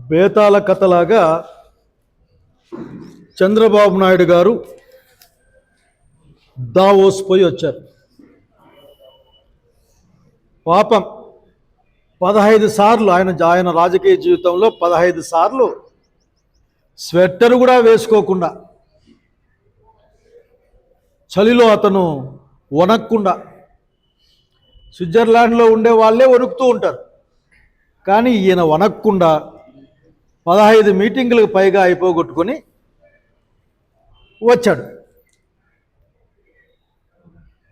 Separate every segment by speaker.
Speaker 1: బేతాళ కథలాగా చంద్రబాబు నాయుడు గారు దావోస్ పోయి వచ్చారు. పాపం 15 సార్లు ఆయన రాజకీయ జీవితంలో 15 సార్లు స్వెట్టర్ కూడా వేసుకోకుండా, చలిలో అతను వణక్కుండా, స్విట్జర్లాండ్లో ఉండే వాళ్ళే వణుకుతూ ఉంటారు, కానీ ఈయన వణక్కుండా 15 మీటింగులకు పైగా అయిపోగొట్టుకొని వచ్చాడు.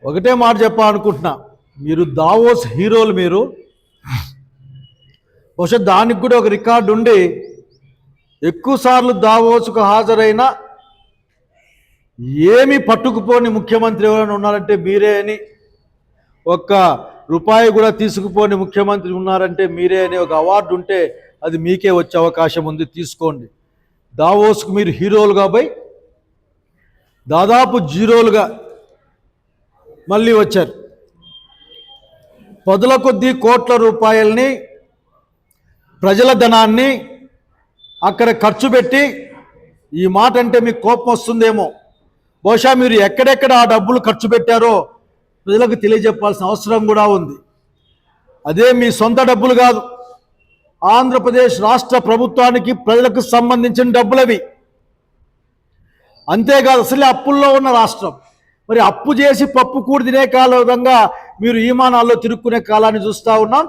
Speaker 1: ఒకటే మాట చెప్పాలనుకుంటున్నా, మీరు దావోస్ హీరోలు. మీరు బహుశా దానికి కూడా ఒక రికార్డు ఉండి, ఎక్కువసార్లు దావోస్కు హాజరైన ఏమీ పట్టుకుపోని ముఖ్యమంత్రి ఎవరైనా ఉన్నారంటే మీరే అని, ఒక్క రూపాయి కూడా తీసుకుపోని ముఖ్యమంత్రి ఉన్నారంటే మీరే అని ఒక అవార్డు ఉంటే అది మీకే వచ్చే అవకాశం ఉంది, తీసుకోండి. దావోస్కు మీరు హీరోలుగా పోయి దాదాపు జీరోలుగా మళ్ళీ వచ్చారు. పదుల కొద్దీ కోట్ల రూపాయల్ని, ప్రజల ధనాన్ని అక్కడ ఖర్చు పెట్టి, ఈ మాట అంటే మీకు కోపం వస్తుందేమో, బహుశా మీరు ఎక్కడెక్కడ ఆ డబ్బులు ఖర్చు పెట్టారో ప్రజలకు తెలియజెప్పాల్సిన అవసరం కూడా ఉంది. అదే మీ సొంత డబ్బులు కాదు, ఆంధ్రప్రదేశ్ రాష్ట్ర ప్రభుత్వానికి ప్రజలకు సంబంధించిన డబ్బులవి. అంతేకాదు, అసలే అప్పుల్లో ఉన్న రాష్ట్రం. మరి అప్పు చేసి పప్పు కూడి తినే విధంగా మీరు ఈమానాల్లో తిరుక్కునే కాలాన్ని చూస్తూ ఉన్నాం.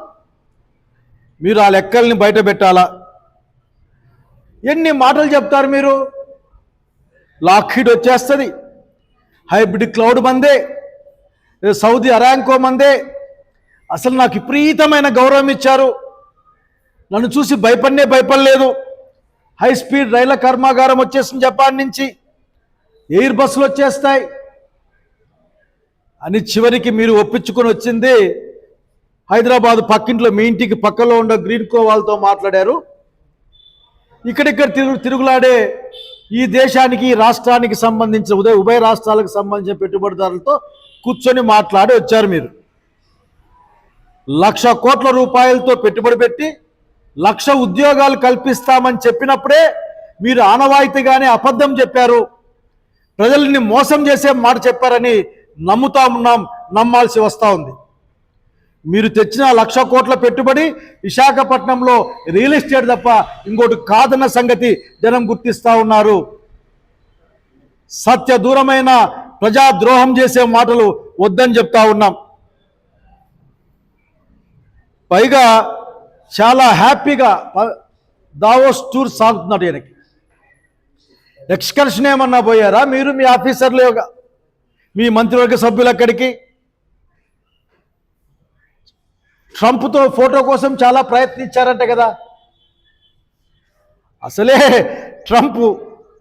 Speaker 1: మీరు ఆ లెక్కల్ని బయట పెట్టాలా? ఎన్ని మాటలు చెప్తారు మీరు? లాక్హీడ్ వచ్చేస్తుంది, హైబ్రిడ్ క్లౌడ్ మందే, సౌదీ అరాంకో మందే. అసలు నాకు విపరీతమైన గౌరవం ఇచ్చారు, నన్ను చూసి భయపడలేదు. హై స్పీడ్ రైళ్ల కర్మాగారం వచ్చేసింది జపాన్ నుంచి, ఎయిర్ బస్సులు వచ్చేస్తాయి అని చివరికి మీరు ఒప్పించుకొని వచ్చింది హైదరాబాద్ పక్కింట్లో, మీ ఇంటికి పక్కలో ఉన్న గ్రీన్ కో వాళ్ళతో మాట్లాడారు. ఇక్కడిక్కడ తిరుగులాడే ఈ దేశానికి, ఈ రాష్ట్రానికి సంబంధించిన ఉభయ రాష్ట్రాలకు సంబంధించిన పెట్టుబడిదారులతో కూర్చొని మాట్లాడి వచ్చారు. మీరు 1,00,000 కోట్ల రూపాయలతో పెట్టుబడి పెట్టి 1,00,000 ఉద్యోగాలు కల్పిస్తామని చెప్పినప్పుడే మీరు ఆనవాయితీగానే అబద్ధం చెప్పారు, ప్రజల్ని మోసం చేసే మాట చెప్పారని నమ్ముతా ఉన్నాం, నమ్మాల్సి వస్తూ ఉంది. మీరు తెచ్చిన 1,00,000 కోట్ల పెట్టుబడి విశాఖపట్నంలో రియల్ ఎస్టేట్ తప్ప ఇంకోటి కాదన్న సంగతి జనం గుర్తిస్తూ ఉన్నారు. సత్య దూరమైన ప్రజాద్రోహం చేసే మాటలు వద్దని చెప్తా ఉన్నాం. పైగా చాలా హ్యాపీగా దావోస్ టూర్ సాగుతున్నాడు. ఈయనకి ఎక్స్కర్షన్ ఏమన్నా పోయారా మీరు, మీ ఆఫీసర్లు, మీ మంత్రివర్గ సభ్యులు? అక్కడికి ట్రంప్తో ఫోటో కోసం చాలా ప్రయత్నించారంట కదా. అసలే ట్రంప్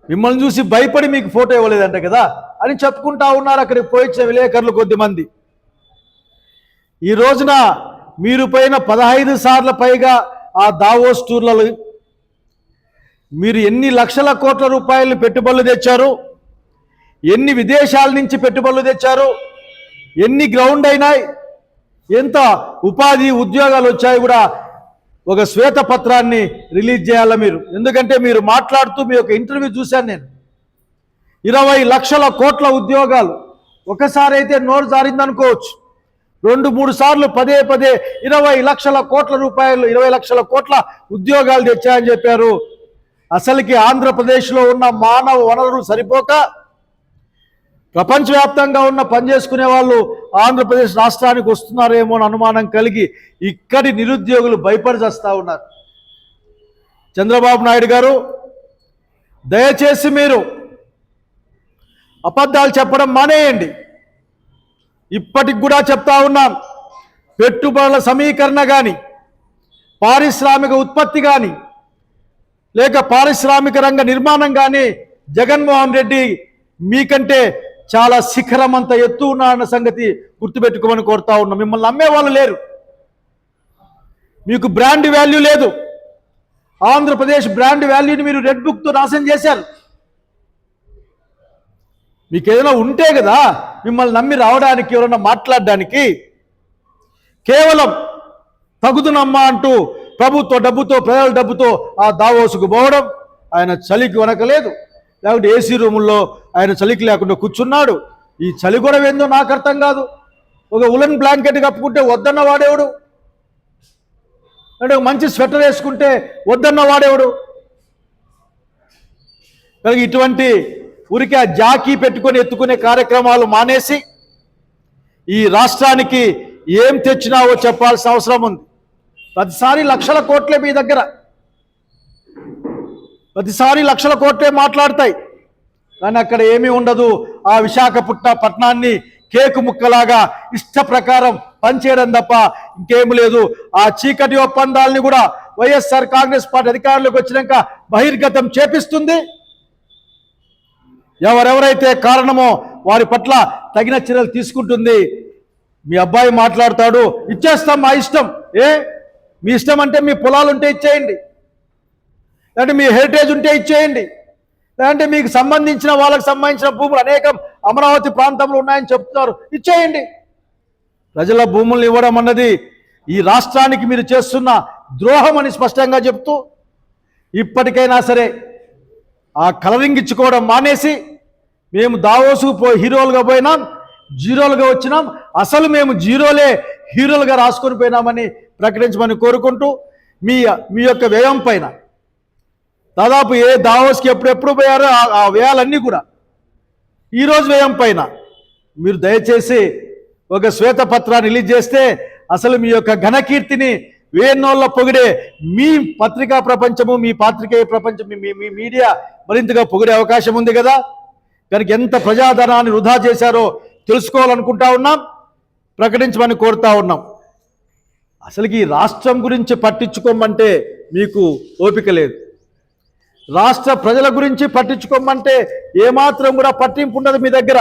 Speaker 1: మిమ్మల్ని చూసి భయపడి మీకు ఫోటో ఇవ్వలేదంట కదా అని చెప్పుకుంటా ఉన్నారు అక్కడికి పోయించిన విలేకరులు కొద్దిమంది. ఈ రోజున మీరు పోయిన 15 సార్ల పైగా ఆ దావోస్ టూర్లలో మీరు ఎన్ని లక్షల కోట్ల రూపాయలు పెట్టుబడులు తెచ్చారు, ఎన్ని విదేశాల నుంచి పెట్టుబడులు తెచ్చారు, ఎన్ని గ్రౌండ్ అయినాయి, ఎంత ఉపాధి ఉద్యోగాలు వచ్చాయి కూడా ఒక శ్వేతపత్రాన్ని రిలీజ్ చేయాలి మీరు. ఎందుకంటే మీరు మాట్లాడుతూ మీ యొక్క ఇంటర్వ్యూ చూశాను నేను, 20 లక్షల కోట్ల ఉద్యోగాలు. ఒకసారి అయితే నోరు జారిందనుకోవచ్చు, 2-3 సార్లు పదే 20 లక్షల కోట్ల రూపాయలు, 20 లక్షల కోట్ల ఉద్యోగాలు తెచ్చాయని చెప్పారు. అసలుకి ఆంధ్రప్రదేశ్లో ఉన్న మానవ వనరులు సరిపోక ప్రపంచవ్యాప్తంగా ఉన్న పనిచేసుకునే వాళ్ళు ఆంధ్రప్రదేశ్ రాష్ట్రానికి వస్తున్నారేమో అని అనుమానం కలిగి ఇక్కడి నిరుద్యోగులు భయపడి చేస్తూ ఉన్నారు. చంద్రబాబు నాయుడు గారు, దయచేసి మీరు అబద్ధాలు చెప్పడం మానేయండి. ఇప్పటికి కూడా చెప్తా ఉన్నాం, పెట్టుబడుల సమీకరణ కానీ, పారిశ్రామిక ఉత్పత్తి కానీ, లేక పారిశ్రామిక రంగ నిర్మాణం కానీ జగన్మోహన్ రెడ్డి మీకంటే చాలా శిఖరం అంత ఎత్తు ఉన్నారన్న సంగతి గుర్తుపెట్టుకోమని కోరుతా ఉన్నాం. మిమ్మల్ని నమ్మే వాళ్ళు లేరు, మీకు బ్రాండ్ వాల్యూ లేదు. ఆంధ్రప్రదేశ్ బ్రాండ్ వాల్యూని మీరు రెడ్ బుక్తో నాశనం చేశారు. మీకు ఏదైనా ఉంటే కదా మిమ్మల్ని నమ్మి రావడానికి, ఎవరన్నా మాట్లాడడానికి. కేవలం తగుదునమ్మా అంటూ ప్రభుత్వ డబ్బుతో ప్రజల డబ్బుతో ఆ దావోసుకు పోవడం, ఆయన చలికి వనకలేదు, లేకుంటే ఏసీ రూముల్లో ఆయన చలికి లేకుండా కూర్చున్నాడు. ఈ చలి కూడా ఏందో నాకు అర్థం కాదు. ఒక ఉలన్ బ్లాంకెట్ కప్పుకుంటే వద్దన్న వాడేవాడు, అంటే మంచి స్వెటర్ వేసుకుంటే వద్దన్న వాడేవాడు. కనుక ఇటువంటి ఊరికే ఆ జాకీ పెట్టుకొని ఎత్తుకునే కార్యక్రమాలు మానేసి ఈ రాష్ట్రానికి ఏం తెచ్చినావో చెప్పాల్సిన అవసరం ఉంది. ప్రతిసారి లక్షల కోట్లే మీ దగ్గర, ప్రతిసారి లక్షల కోట్లే మాట్లాడతాయి, కానీ అక్కడ ఏమీ ఉండదు. ఆ విశాఖపట్నాన్ని కేకు ముక్కలాగా ఇష్ట ప్రకారం పనిచేయడం తప్ప ఇంకేం లేదు. ఆ చీకటి ఒప్పందాలని కూడా వైఎస్ఆర్ కాంగ్రెస్ పార్టీ అధికారంలోకి వచ్చినాక బహిర్గతం చేపిస్తుంది. ఎవరెవరైతే కారణమో వారి పట్ల తగిన చర్యలు తీసుకుంటుంది. మీ అబ్బాయి మాట్లాడతాడు, ఇచ్చేస్తాం మా ఇష్టం. మీ ఇష్టం అంటే మీ పొలాలు ఉంటే ఇచ్చేయండి, లేదంటే మీ హెరిటేజ్ ఉంటే ఇచ్చేయండి, లేదంటే మీకు సంబంధించిన వాళ్ళకి సంబంధించిన భూములు అనేకం అమరావతి ప్రాంతంలో ఉన్నాయని చెప్తున్నారు, ఇచ్చేయండి. ప్రజల భూములను ఇవ్వడం అన్నది ఈ రాష్ట్రానికి మీరు చేస్తున్న ద్రోహం అని స్పష్టంగా చెప్తూ, ఇప్పటికైనా సరే ఆ కలరింగ్ ఇచ్చుకోవడం మానేసి, మేము దావోసుకు హీరోలుగా పోయినాం, జీరోలుగా వచ్చినాం, అసలు మేము జీరోలే హీరోలుగా రాసుకొని పోయినామని ప్రకటించమని కోరుకుంటూ, మీ యొక్క వ్యయం పైన దాదాపు ఏ దావోస్కి ఎప్పుడెప్పుడు పోయారో ఆ వ్యయాలన్నీ కూడా ఈరోజు వ్యయం పైన మీరు దయచేసి ఒక శ్వేతపత్రాన్ని రిలీజ్ చేస్తే అసలు మీ యొక్క ఘనకీర్తిని వేన్నోళ్ళ పొగిడే మీ పత్రికా ప్రపంచము, మీ పాత్రికేయ ప్రపంచం, మీ మీడియా మరింతగా పొగిడే అవకాశం ఉంది కదా. కనుక ఎంత ప్రజాధనాన్ని వృధా చేశారో తెలుసుకోవాలనుకుంటా ఉన్నాం, ప్రకటించమని కోరుతా ఉన్నాం. అసలుకి ఈ రాష్ట్రం గురించి పట్టించుకోమంటే మీకు ఓపిక లేదు, రాష్ట్ర ప్రజల గురించి పట్టించుకోమంటే ఏమాత్రం కూడా పట్టింపు ఉండదు మీ దగ్గర.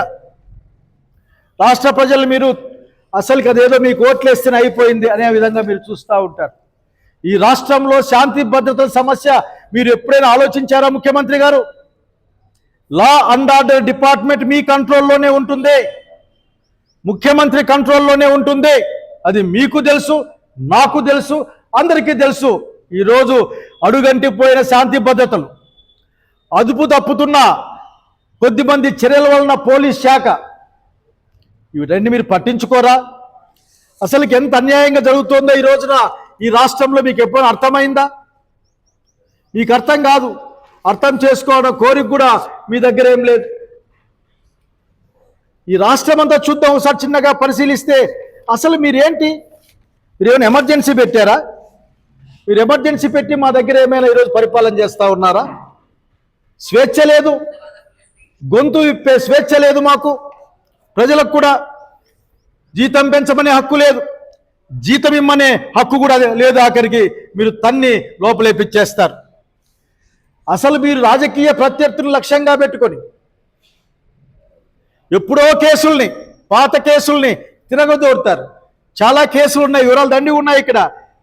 Speaker 1: రాష్ట్ర ప్రజలు మీరు అసలుకి అదేదో మీకు ఓట్లేస్తేనే అయిపోయింది అనే విధంగా మీరు చూస్తూ ఉంటారు. ఈ రాష్ట్రంలో శాంతి భద్రతల సమస్య మీరు ఎప్పుడైనా ఆలోచించారా ముఖ్యమంత్రి గారు? లా అండ్ ఆర్డర్ డిపార్ట్మెంట్ మీ కంట్రోల్లోనే ఉంటుంది, ముఖ్యమంత్రి కంట్రోల్లోనే ఉంటుంది. అది మీకు తెలుసు, నాకు తెలుసు, అందరికీ తెలుసు. ఈరోజు అడుగంటిపోయిన శాంతి భద్రతలు, అదుపు తప్పుతున్న కొద్దిమంది చర్యల వలన పోలీస్ శాఖ, ఇవన్నీ మీరు పట్టించుకోరా? అసలుకి ఎంత అన్యాయంగా జరుగుతుందో ఈ రోజున ఈ రాష్ట్రంలో మీకు ఎప్పుడైనా అర్థమైందా? మీకు అర్థం కాదు, అర్థం చేసుకోవడం కోరిక కూడా మీ దగ్గర ఏం లేదు. ఈ రాష్ట్రం అంతా చూద్దాం ఒకసారి చిన్నగా పరిశీలిస్తే, అసలు మీరేంటి? మీరు ఏమైనా ఎమర్జెన్సీ పెట్టారా? మీరు ఎమర్జెన్సీ పెట్టి మా దగ్గర ఏమైనా ఈరోజు పరిపాలన చేస్తూ ఉన్నారా? స్వేచ్ఛ లేదు, గొంతు విప్పే స్వేచ్ఛ లేదు మాకు. ప్రజలకు కూడా జీతం పెంచమనే హక్కు లేదు, జీతం ఇమ్మనే హక్కు కూడా లేదు. ఆఖరికి మీరు తన్ని లోపలేపిచ్చేస్తారు. అసలు మీరు రాజకీయ ప్రత్యర్థులను లక్ష్యంగా పెట్టుకొని ఎప్పుడో కేసుల్ని, పాత కేసుల్ని తిరగదోడతారు. చాలా కేసులు ఉన్నాయి, వివరాలు దండి ఉన్నాయి ఇక్కడ.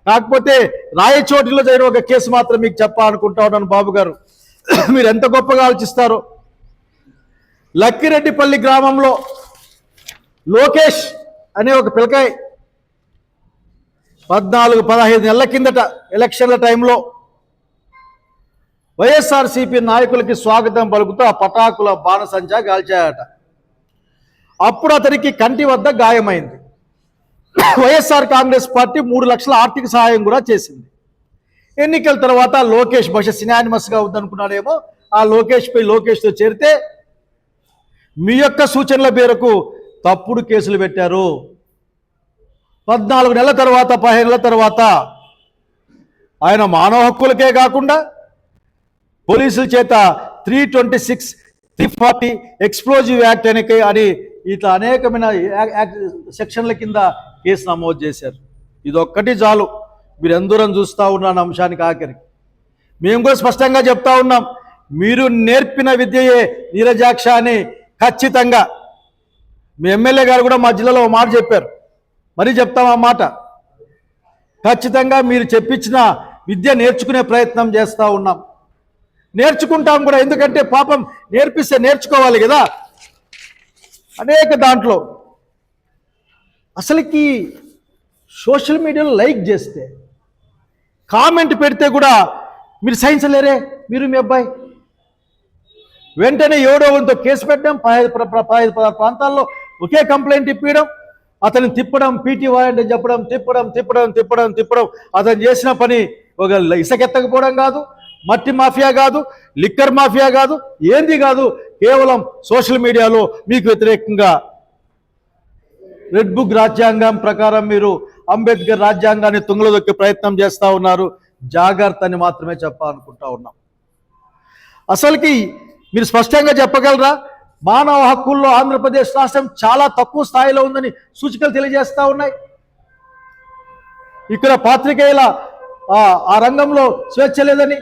Speaker 1: కాకపోతే రాయచోటిలో జరిగిన ఒక కేసు మాత్రం మీకు చెప్పాలనుకుంటా ఉన్నాను బాబు గారు, మీరు ఎంత గొప్పగా ఆలోచిస్తారో. లక్కిరెడ్డిపల్లి గ్రామంలో లోకేష్ అనే ఒక పిల్లకాయ 14-15 నెలల కిందట ఎలక్షన్ల టైంలో వైఎస్ఆర్సీపీ నాయకులకి స్వాగతం పలుకుతూ ఆ పటాకుల బాణసంచా కాల్చాయట. అప్పుడు అతనికి కంటి వద్ద గాయమైంది. వైఎస్ఆర్ కాంగ్రెస్ పార్టీ 3 లక్షల ఆర్థిక సహాయం కూడా చేసింది. ఎన్నికల తర్వాత లోకేష్ బహుశా సినానిమస్గా ఉందనుకున్నాడేమో, ఆ లోకేష్తో చేరితే మీ యొక్క సూచనల మేరకు తప్పుడు కేసులు పెట్టారు. 14 నెలల తర్వాత, 15 నెలల తర్వాత ఆయన మానవ హక్కులకే కాకుండా పోలీసుల చేత 326, 340 ఎక్స్ప్లోజివ్ యాక్ట్ అని ఇట్లా అనేకమైన సెక్షన్ల కింద కేసు నమోదు చేశారు. ఇదొక్కటి చాలు మీరు ఎందూరం చూస్తూ ఉన్నాను అంశానికి. ఆఖరికి మేము కూడా స్పష్టంగా చెప్తా ఉన్నాం, మీరు నేర్పిన విద్యయే నీరజాక్ష అని. ఖచ్చితంగా మీ ఎమ్మెల్యే గారు కూడా మా జిల్లాలో మాట చెప్పారు, మరీ చెప్తాం ఆ మాట. ఖచ్చితంగా మీరు చెప్పించిన విద్య నేర్చుకునే ప్రయత్నం చేస్తూ ఉన్నాం, నేర్చుకుంటాం కూడా. ఎందుకంటే పాపం నేర్పిస్తే నేర్చుకోవాలి కదా. అనేక దాంట్లో అసలుకి సోషల్ మీడియాలో లైక్ చేస్తే, కామెంట్ పెడితే కూడా మీరు సహించలేరే, మీరు మీ అబ్బాయి. వెంటనే ఎవడో వంతో కేసు పెట్టడం, 15 ప్రాంతాల్లో ఒకే కంప్లైంట్ ఇప్పించడం, అతన్ని తిప్పడం, పీటీ వారెంట్ చెప్పడం, తిప్పడం. అతను చేసిన పని ఒక ఇసుకెత్తకపోవడం కాదు, మట్టి మాఫియా కాదు, లిక్కర్ మాఫియా కాదు, ఏంది కాదు, కేవలం సోషల్ మీడియాలో మీకు వ్యతిరేకంగా రెడ్ బుక్ రాజ్యాంగం ప్రకారం మీరు అంబేద్కర్ రాజ్యాంగాన్ని తుంగలో దొక్కే ప్రయత్నం చేస్తూ ఉన్నారు. జాగ్రత్త అని మాత్రమే చెప్పాలనుకుంటా ఉన్నాం. అసలుకి మీరు స్పష్టంగా చెప్పగలరా? మానవ హక్కుల్లో ఆంధ్రప్రదేశ్ రాష్ట్రం చాలా తక్కువ స్థాయిలో ఉందని సూచికలు తెలియజేస్తూ ఉన్నాయి. ఇక్కడ పాత్రికేయుల ఆ రంగంలో స్వేచ్ఛ లేదని,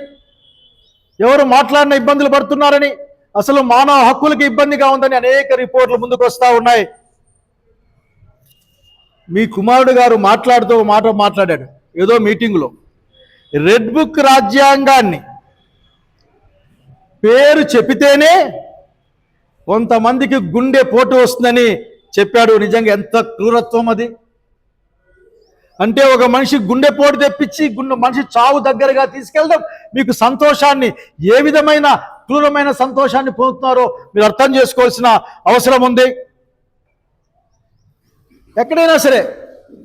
Speaker 1: ఎవరు మాట్లాడిన ఇబ్బందులు పడుతున్నారని, అసలు మానవ హక్కులకి ఇబ్బందిగా ఉందని అనేక రిపోర్ట్లు ముందుకు వస్తూ ఉన్నాయి. మీ కుమారుడు గారు మాట్లాడుతూ మాట్లాడాడు ఏదో మీటింగులో, రెడ్ బుక్ రాజ్యాంగాన్ని పేరు చెప్పితేనే కొంతమందికి గుండె పోటు వస్తుందని చెప్పాడు. నిజంగా ఎంత క్రూరత్వం అది! అంటే ఒక మనిషి గుండె పోటు తెప్పించి మనిషి చావు దగ్గరగా తీసుకెళ్ళడం మీకు సంతోషాన్ని, ఏ విధమైన క్రూరమైన సంతోషాన్ని పొందుతున్నారో మీరు అర్థం చేసుకోవాల్సిన అవసరం ఉంది. ఎక్కడైనా సరే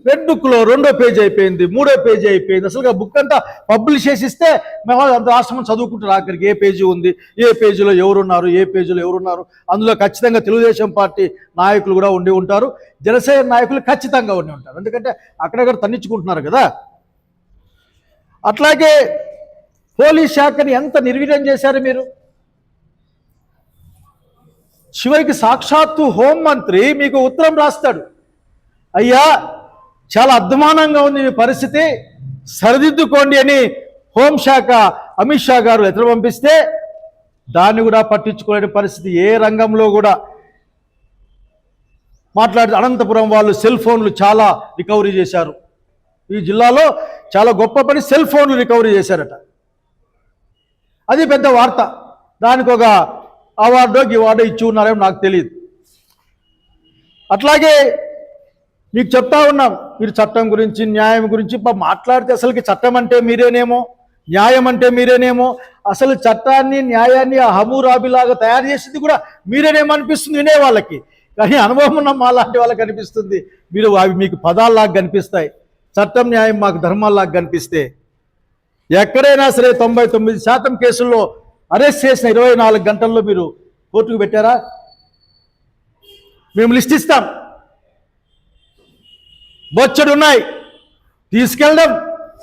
Speaker 1: రెడ్ బుక్లో 2వ పేజీ అయిపోయింది, 3వ పేజీ అయిపోయింది, అసలు బుక్ అంతా పబ్లిష్ చేసిస్తే మేము అంత రాష్ట్రం చదువుకుంటారు. ఆఖరికి ఏ పేజీ ఉంది, ఏ పేజీలో ఎవరున్నారు, ఏ పేజీలో ఎవరున్నారు. అందులో ఖచ్చితంగా తెలుగుదేశం పార్టీ నాయకులు కూడా ఉండి ఉంటారు, జనసేన నాయకులు ఖచ్చితంగా ఉండి ఉంటారు. ఎందుకంటే అక్కడక్కడ తన్నించుకుంటున్నారు కదా. అట్లాగే పోలీస్ శాఖని ఎంత నిర్వీర్యం చేశారు మీరు. చివరికి సాక్షాత్తు హోంమంత్రి మీకు ఉత్తరం రాస్తాడు, అయ్యా చాలా అధ్వానంగా ఉంది మీ పరిస్థితి, సరిదిద్దుకోండి అని హోంశాఖ అమిత్ షా గారు లెటర్ పంపిస్తే దాన్ని కూడా పట్టించుకోలేని పరిస్థితి. ఏ రంగంలో కూడా మాట్లాడితే అనంతపురం వాళ్ళు సెల్ ఫోన్లు చాలా రికవరీ చేశారు. ఈ జిల్లాలో చాలా గొప్ప పని, సెల్ ఫోన్లు రికవరీ చేశారట. అది పెద్ద వార్త. దానికి ఒక అవార్డో గివార్డో ఇచ్చి ఉన్నారేమో నాకు తెలియదు. అట్లాగే మీకు చెప్తా ఉన్నాం, మీరు చట్టం గురించి, న్యాయం గురించి మాట్లాడితే అసలుకి చట్టం అంటే మీరేనేమో, న్యాయం అంటే మీరేనేమో, అసలు చట్టాన్ని న్యాయాన్ని హమూరాబిలాగా తయారు చేసింది కూడా మీరేనేమో అనిపిస్తుంది వినే వాళ్ళకి. కానీ అనుభవం ఉన్న మాలాంటి వాళ్ళకి అనిపిస్తుంది అవి మీకు పదాల్లాగా కనిపిస్తాయి, చట్టం న్యాయం మాకు ధర్మాల్లాగా కనిపిస్తే. ఎక్కడైనా సరే 99% కేసుల్లో అరెస్ట్ చేసిన 24 గంటల్లో మీరు కోర్టుకు పెట్టారా? మేము లిస్ట్ ఇస్తాం, బొచ్చడున్నాయి, తీసుకెళ్ళడం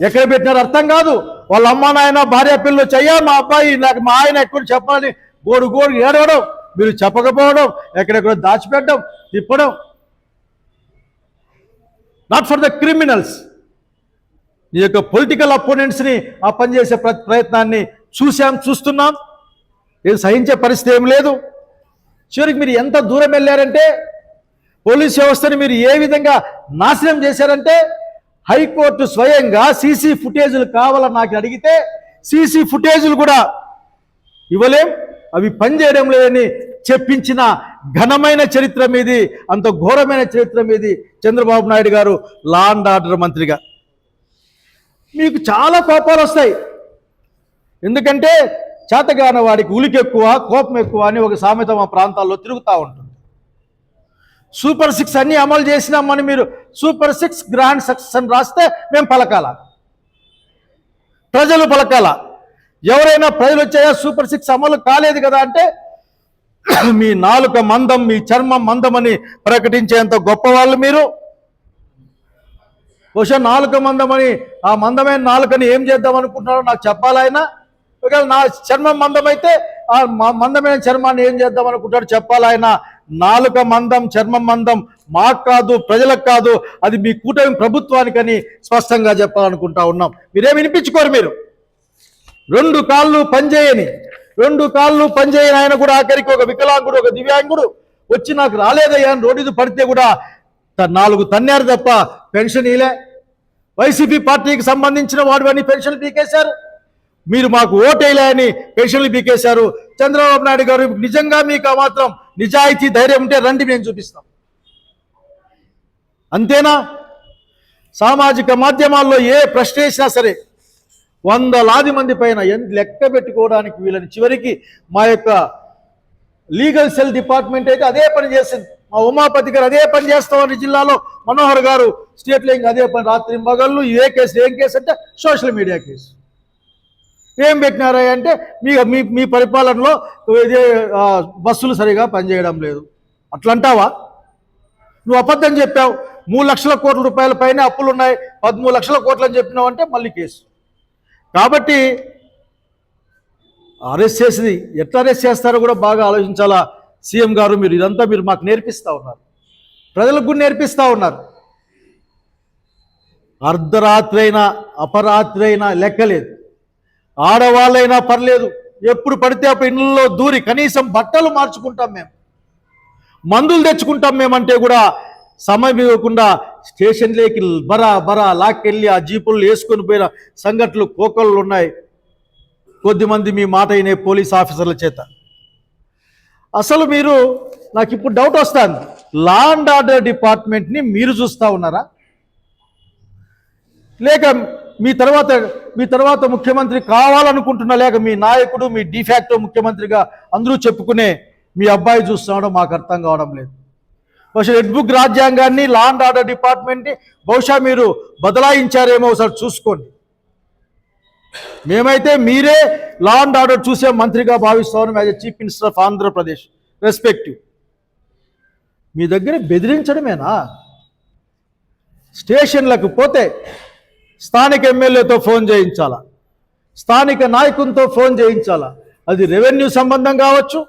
Speaker 1: ఎక్కడ పెట్టినారు అర్థం కాదు. వాళ్ళ అమ్మ నాయన భార్య పిల్లలు చెయ్యా మా అబ్బాయి నాకు మా ఆయన ఎక్కడ చెప్పాలని గోడు ఏడవడం, మీరు చెప్పకపోవడం, ఎక్కడెక్కడ దాచిపెట్టడం, తిప్పడం. Not for the criminals. నీ యొక్క పొలిటికల్ అపోనెంట్స్ని ఆ పనిచేసే ప్రయత్నాన్ని చూస్తున్నాం. ఏం సహించే పరిస్థితి ఏం లేదు. చివరికి మీరు ఎంత దూరం వెళ్ళారంటే, పోలీస్ వ్యవస్థని మీరు ఏ విధంగా నాశనం చేశారంటే, హైకోర్టు స్వయంగా సీసీ ఫుటేజీలు కావాలని నాకు అడిగితే సీసీ ఫుటేజీలు కూడా ఇవ్వలేం, అవి పనిచేయడం లేదని చెప్పించిన ఘనమైన చరిత్ర మీది, అంత ఘోరమైన చరిత్ర మీది చంద్రబాబు నాయుడు గారు లా అండ్ ఆర్డర్ మంత్రిగా. మీకు చాలా కోపాలు వస్తాయి, ఎందుకంటే చేతగాన వాడికి ఉలికి ఎక్కువ, కోపం ఎక్కువ అని ఒక సామెత మా ప్రాంతాల్లో తిరుగుతూ ఉంటుంది. సూపర్ 6 అన్నీ అమలు చేసినామని మీరు సూపర్ 6 గ్రాండ్ సక్సెస్ అని రాస్తే మేము పలకాల, ప్రజలు పలకాల. ఎవరైనా ప్రజలు వచ్చాయా సూపర్ 6 అమలు కాలేదు కదా అంటే మీ నాలుక మందం, మీ చర్మం మందమని ప్రకటించేంత గొప్పవాళ్ళు మీరు. బహుశా నాలుక మందమని, ఆ మందమైన నాలుకని ఏం చేద్దాం అనుకుంటున్నారో నాకు చెప్పాలైనా. ఒకవేళ నా చర్మం మందమైతే ఆ మందమైన చర్మాన్ని ఏం చేద్దాం అనుకుంటాడు చెప్పాలైనా. నాలుక మందం, చర్మం మందం మాకు కాదు, ప్రజలకు కాదు, అది మీ కూటమి ప్రభుత్వానికని స్పష్టంగా చెప్పాలనుకుంటా ఉన్నాం. మీరేం వినిపించుకోరు. మీరు 2 కాళ్ళు పనిచేయని ఆయన కూడా ఆఖరికి ఒక వికలాంగుడు, ఒక దివ్యాంగుడు వచ్చి నాకు రాలేదయ్యా అని రోడ్డు పడితే కూడా 4 తన్నారు తప్ప పెన్షన్ ఇలే. వైసీపీ పార్టీకి సంబంధించిన వాడు అని పెన్షన్లు పీకేశారు. మీరు మాకు ఓటేలే అని పెన్షన్లు పీకేశారు. చంద్రబాబు నాయుడు గారు నిజంగా మీకు ఆ మాత్రం నిజాయితీ ధైర్యం ఉంటే రండి, మేము చూపిస్తాం. అంతేనా? సామాజిక మాధ్యమాల్లో ఏ ప్రశ్న వేసినా సరే వందలాది మంది పైన లెక్క పెట్టుకోవడానికి వీళ్ళని చివరికి మా యొక్క లీగల్ సెల్ డిపార్ట్మెంట్ అయితే అదే పని చేసింది. మా ఉమాపతి గారు అదే పని చేస్తామని జిల్లాలో మనోహర్ గారు స్టేట్ లైన్ అదే పని రాత్రి మగళ్ళు ఏ కేసు ఏం కేసు అంటే సోషల్ మీడియా కేసు. ఏం పెట్టినారా అంటే మీ మీ పరిపాలనలో ఇదే బస్సులు సరిగా పనిచేయడం లేదు అట్లంటావా? నువ్వు అబద్ధం చెప్పావు. 3 లక్షల కోట్ల రూపాయల పైన అప్పులు ఉన్నాయి, 13 లక్షల కోట్లు అని చెప్పినావు అంటే మళ్ళీ కేసు. కాబట్టి అరెస్ట్ చేసి ఎట్లా అరెస్ట్ చేస్తారో కూడా బాగా ఆలోచించాలా సీఎం గారు. మీరు ఇదంతా మీరు మాకు నేర్పిస్తూ ఉన్నారు, ప్రజలకు కూడా నేర్పిస్తూ ఉన్నారు. అర్ధరాత్రి అయినా అపరాత్రి అయినా లెక్కలేదు, ఆడవాళ్ళైనా పర్లేదు, ఎప్పుడు పడితే అప్పుడు ఇళ్ళల్లో దూరి కనీసం బట్టలు మార్చుకుంటాం మేము, మందులు తెచ్చుకుంటాం మేమంటే కూడా సమయం ఇవ్వకుండా స్టేషన్లోకి బరా లాక్కెళ్ళి ఆ జీపులు వేసుకొని పోయిన సంఘటనలు కోకళ్ళు ఉన్నాయి. కొద్దిమంది మీ మాట అయిన పోలీస్ ఆఫీసర్ల చేత. అసలు మీరు నాకు ఇప్పుడు డౌట్ వస్తుంది, లా అండ్ ఆర్డర్ డిపార్ట్మెంట్ని మీరు చూస్తూ ఉన్నారా, లేక మీ తర్వాత ముఖ్యమంత్రి కావాలనుకుంటున్నా, లేక మీ నాయకుడు మీ డిఫాక్టో ముఖ్యమంత్రిగా అందరూ చెప్పుకునే మీ అబ్బాయి చూస్తున్నాడో మాకు అర్థం కావడం లేదు. బహుశా రెడ్ బుక్ రాజ్యాంగాన్ని లా అండ్ ఆర్డర్ డిపార్ట్మెంట్ని బహుశా మీరు బదలాయించారేమో ఒకసారి చూసుకోండి. మేమైతే మీరే లా అండ్ ఆర్డర్ చూసే మంత్రిగా భావిస్తామని as a chief minister of Andhra Pradesh respective. మీ దగ్గర బెదిరించడమేనా? స్టేషన్లకు పోతే స్థానిక ఎమ్మెల్యేతో ఫోన్ చేయించాలా, స్థానిక నాయకునితో ఫోన్ చేయించాలా, అది రెవెన్యూ సంబంధం కావచ్చు,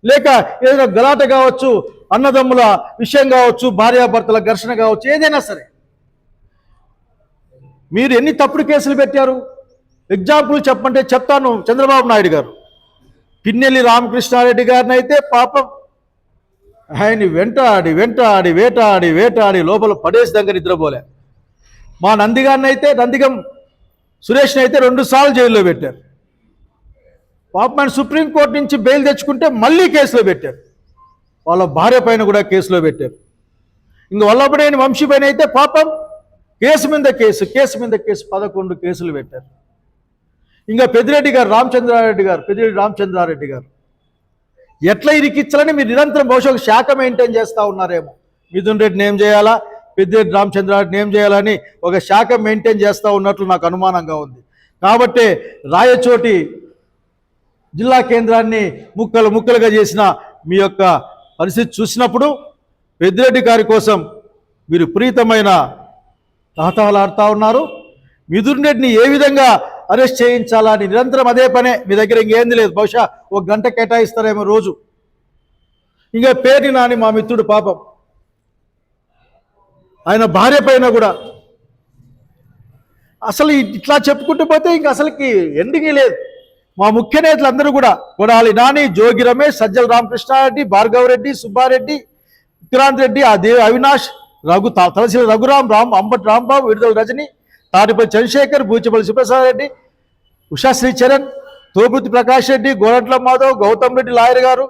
Speaker 1: లేక ఏదైనా గలాట కావచ్చు, అన్నదమ్ముల విషయం కావచ్చు, భార్యాభర్తల ఘర్షణ కావచ్చు, ఏదైనా సరే. మీరు ఎన్ని తప్పుడు కేసులు పెట్టారు? ఎగ్జాంపుల్ చెప్పంటే చెప్తాను. చంద్రబాబు నాయుడు గారు పిన్నెల్లి రామకృష్ణారెడ్డి గారిని అయితే పాపం ఆయన్ని వేటాడి లోపల పడేసి దగ్గర నిద్రపోలే. మా నందిగం సురేష్ని అయితే 2 సార్లు జైల్లో పెట్టారు. పాపం ఆయన సుప్రీంకోర్టు నుంచి బెయిల్ తెచ్చుకుంటే మళ్ళీ కేసులో పెట్టారు. వాళ్ళ భార్య పైన కూడా కేసులో పెట్టారు. ఇంక వల్లభనేని వంశీ పైన అయితే పాపం కేసు మీద కేసు 11 కేసులు పెట్టారు. ఇంకా పెద్దిరెడ్డి రామచంద్రారెడ్డి గారు ఎట్లా ఇరికిచ్చాలని మీరు నిరంతరం బహుశా ఒక శాఖ మెయింటైన్ చేస్తూ ఉన్నారేమో. మిథున్ రెడ్డిని ఏం చేయాలా, పెద్దిరెడ్డి రామచంద్రారెడ్డిని ఏం చేయాలని ఒక శాఖ మెయింటైన్ చేస్తూ ఉన్నట్లు నాకు అనుమానంగా ఉంది. కాబట్టి రాయచోటి జిల్లా కేంద్రాన్ని ముక్కలుగా చేసిన మీ యొక్క పరిస్థితి చూసినప్పుడు పెద్దిరెడ్డి గారి కోసం మీరు ప్రీతమైన తాహతాలాడుతూ ఉన్నారు. మిథున్ రెడ్డిని ఏ విధంగా అరెస్ట్ చేయించాలా అని నిరంతరం అదే పనే. మీ దగ్గర ఇంకేంది లేదు. బహుశా 1 గంట కేటాయిస్తారేమో రోజు. ఇంకా పేరు నాని మా మిత్రుడు పాపం, ఆయన భార్య పైన కూడా అసలు ఇట్లా చెప్పుకుంటూ పోతే ఇంకా అసలుకి ఎండింగ్ లేదు. మా ముఖ్య నేతలు అందరూ కూడా కొడాలి నాని, జోగి రమేష్, సజ్జల రామకృష్ణారెడ్డి, భార్గవరెడ్డి, సుబ్బారెడ్డి, విక్రాంత్ రెడ్డి, అవినాష్, తలసిల రఘురాం, అంబటి రాంబాబు, విడుదల రజని, తాటిపల్లి చంద్రశేఖర్, బూచిపల్లి సుప్రసాద్ రెడ్డి, ఉషాశ్రీ చరణ్, తోబుతి ప్రకాష్ రెడ్డి, గోరంట్ల మాధవ్, గౌతమ్ రెడ్డి లాయర్ గారు,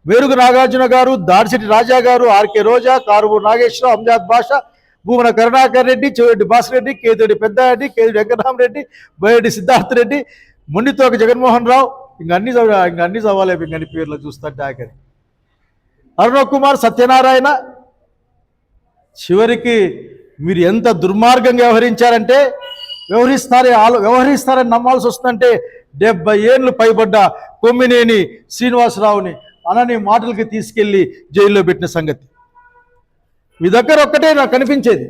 Speaker 1: వేరుగు నాగార్జున గారు, దాడిశెట్టి రాజా గారు, ఆర్కే రోజా, కారుమూరు నాగేశ్వరరావు, అంజాద్ బాషా, భూమన కరుణాకర్ రెడ్డి, చెవిరెడ్డి భాస్కర్ రెడ్డి, కేతిరెడ్డి పెద్దారెడ్డి, కేతిరెడ్డి వెంకటరామరెడ్డి, బోయరెడ్డి సిద్ధార్థ రెడ్డి, మొండితోక జగన్మోహన్ రావు, ఇంకన్నీ చదవాలి. ఇంకన్ని పేర్లు చూస్తుంటే ఆఖరి అరుణ కుమార్, సత్యనారాయణ. చివరికి మీరు ఎంత దుర్మార్గంగా వ్యవహరించారంటే వ్యవహరిస్తారని నమ్మాల్సి వస్తుందంటే 70 ఏళ్ళు పైబడ్డ కొమ్మినేని శ్రీనివాసరావుని అనని మాటలకి తీసుకెళ్లి జైల్లో పెట్టిన సంగతి మీ దగ్గర ఒక్కటే నాకు కనిపించేది.